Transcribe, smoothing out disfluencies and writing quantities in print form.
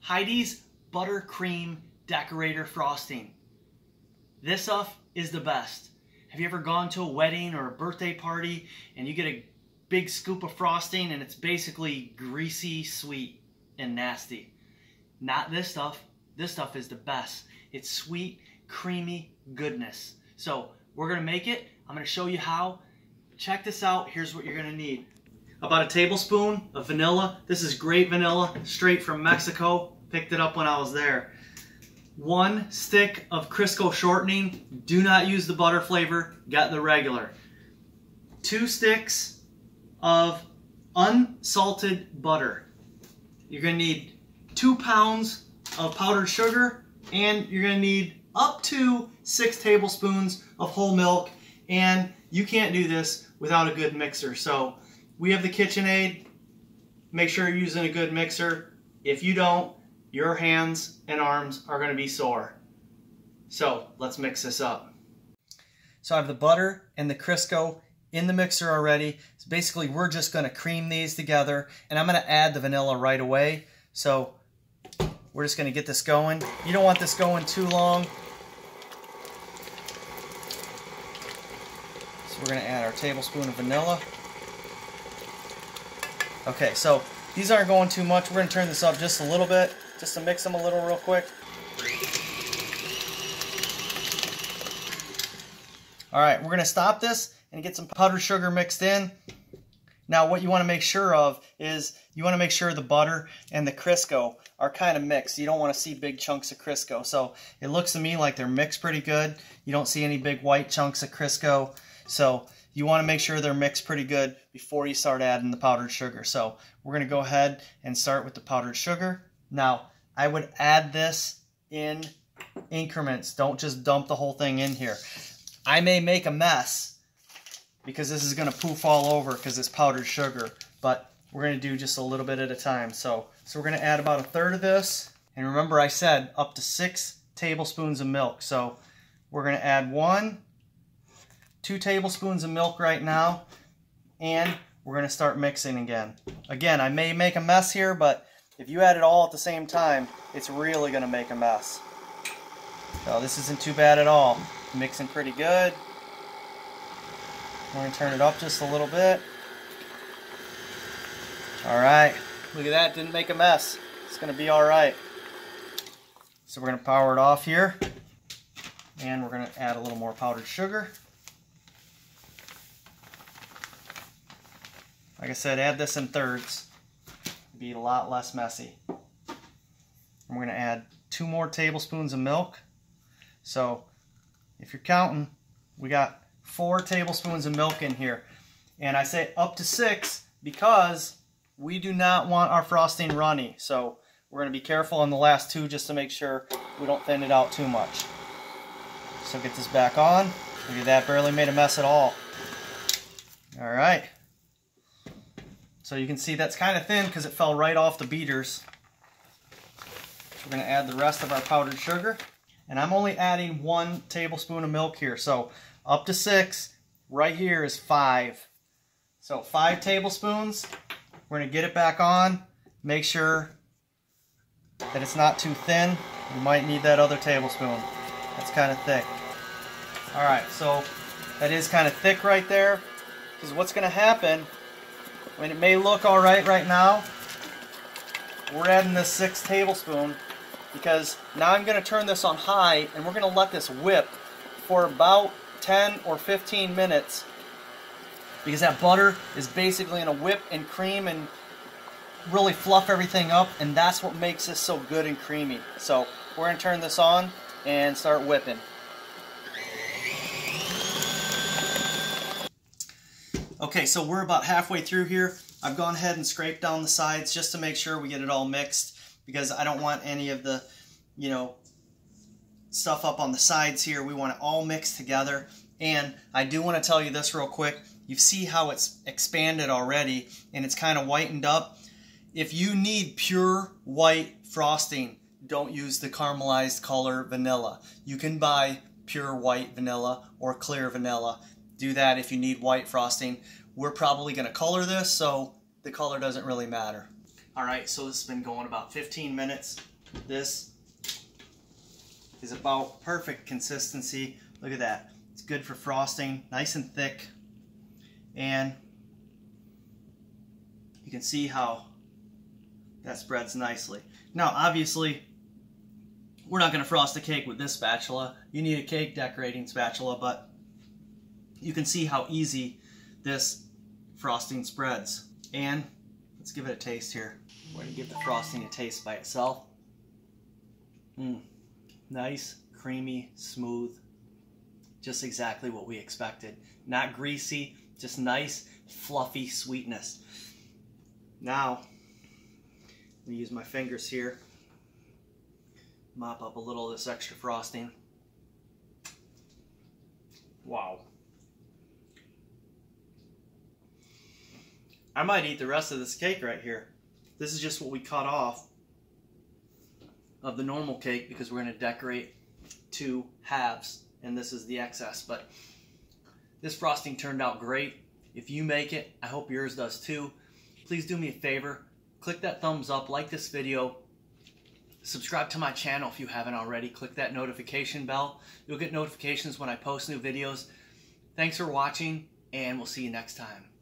Heidi's Buttercream Decorator Frosting. This stuff is the best. Have you ever gone to a wedding or a birthday party and you get a big scoop of frosting and it's basically greasy, sweet, and nasty? Not this stuff. This stuff is the best. It's sweet, creamy goodness. So we're going to make it. I'm going to show you how. Check this out. Here's what you're going to need. About a tablespoon of vanilla. This is great vanilla, straight from Mexico. Picked it up when I was there. 1 stick of Crisco Shortening. Do not use the butter flavor. Get the regular. 2 sticks of unsalted butter. You're going to need 2 pounds of powdered sugar, and you're going to need up to 6 tablespoons of whole milk, and you can't do this without a good mixer. So we have the KitchenAid. Make sure you're using a good mixer. If you don't, your hands and arms are going to be sore. So let's mix this up. So I have the butter and the Crisco in the mixer already. So basically we're just going to cream these together, and I'm going to add the vanilla right away. So we're just going to get this going. You don't want this going too long. So we're going to add our tablespoon of vanilla. Okay, so these aren't going too much. We're going to turn this up just a little bit, just to mix them a little real quick. Alright, we're going to stop this and get some powdered sugar mixed in. Now what you want to make sure of is you want to make sure the butter and the Crisco are kind of mixed. You don't want to see big chunks of Crisco. So it looks to me like they're mixed pretty good. You don't see any big white chunks of Crisco. So you want to make sure they're mixed pretty good before you start adding the powdered sugar. So we're going to go ahead and start with the powdered sugar. Now I would add this in increments. Don't just dump the whole thing in here. I may make a mess because this is going to poof all over because it's powdered sugar, but we're going to do just a little bit at a time. So we're going to add about 1/3 of this, and remember I said up to 6 tablespoons of milk. So we're going to add 2 tablespoons of milk right now, and we're going to start mixing again. Again, I may make a mess here, but if you add it all at the same time, it's really going to make a mess. So this isn't too bad at all. Mixing pretty good. We're going to turn it up just a little bit. Alright, look at that, didn't make a mess. It's going to be alright. So we're going to power it off here, and we're going to add a little more powdered sugar. Like I said, add this in thirds. It'll be a lot less messy. And we're going to add 2 more tablespoons of milk. So if you're counting, we got 4 tablespoons of milk in here. And I say up to 6 because we do not want our frosting runny. So we're going to be careful on the last 2 just to make sure we don't thin it out too much. So get this back on. Look at that, barely made a mess at all. Alright. So you can see that's kind of thin because it fell right off the beaters. So we're going to add the rest of our powdered sugar. And I'm only adding 1 tablespoon of milk here. So up to 6, right here is 5. So 5 tablespoons. We're going to get it back on. Make sure that it's not too thin. You might need that other tablespoon. That's kind of thick. Alright, so that is kind of thick right there. Because what's going to happen, I mean, it may look alright right now. We're adding this 6 tablespoon because now I'm going to turn this on high and we're going to let this whip for about 10 or 15 minutes because that butter is basically going to whip and cream and really fluff everything up, and that's what makes this so good and creamy. So we're going to turn this on and start whipping. Okay, so we're about halfway through here. I've gone ahead and scraped down the sides just to make sure we get it all mixed because I don't want any of the, stuff up on the sides here. We want it all mixed together. And I do want to tell you this real quick. You see how it's expanded already and it's kind of whitened up. If you need pure white frosting, don't use the caramelized color vanilla. You can buy pure white vanilla or clear vanilla. Do that if you need white frosting. We're probably going to color this, so the color doesn't really matter. Alright, so this has been going about 15 minutes. This is about perfect consistency. Look at that. It's good for frosting, nice and thick. And you can see how that spreads nicely. Now, obviously, we're not going to frost a cake with this spatula. You need a cake decorating spatula, but you can see how easy this frosting spreads. And let's give it a taste here. We're going to give the frosting a taste by itself. Nice, creamy, smooth. Just exactly what we expected. Not greasy, just nice, fluffy sweetness. Now, I'm going to use my fingers here. Mop up a little of this extra frosting. Wow. I might eat the rest of this cake right here. This is just what we cut off of the normal cake because we're going to decorate 2 halves, and this is the excess. But this frosting turned out great. If you make it, I hope yours does too. Please do me a favor. Click that thumbs up, like this video, subscribe to my channel if you haven't already. Click that notification bell. You'll get notifications when I post new videos. Thanks for watching, and we'll see you next time.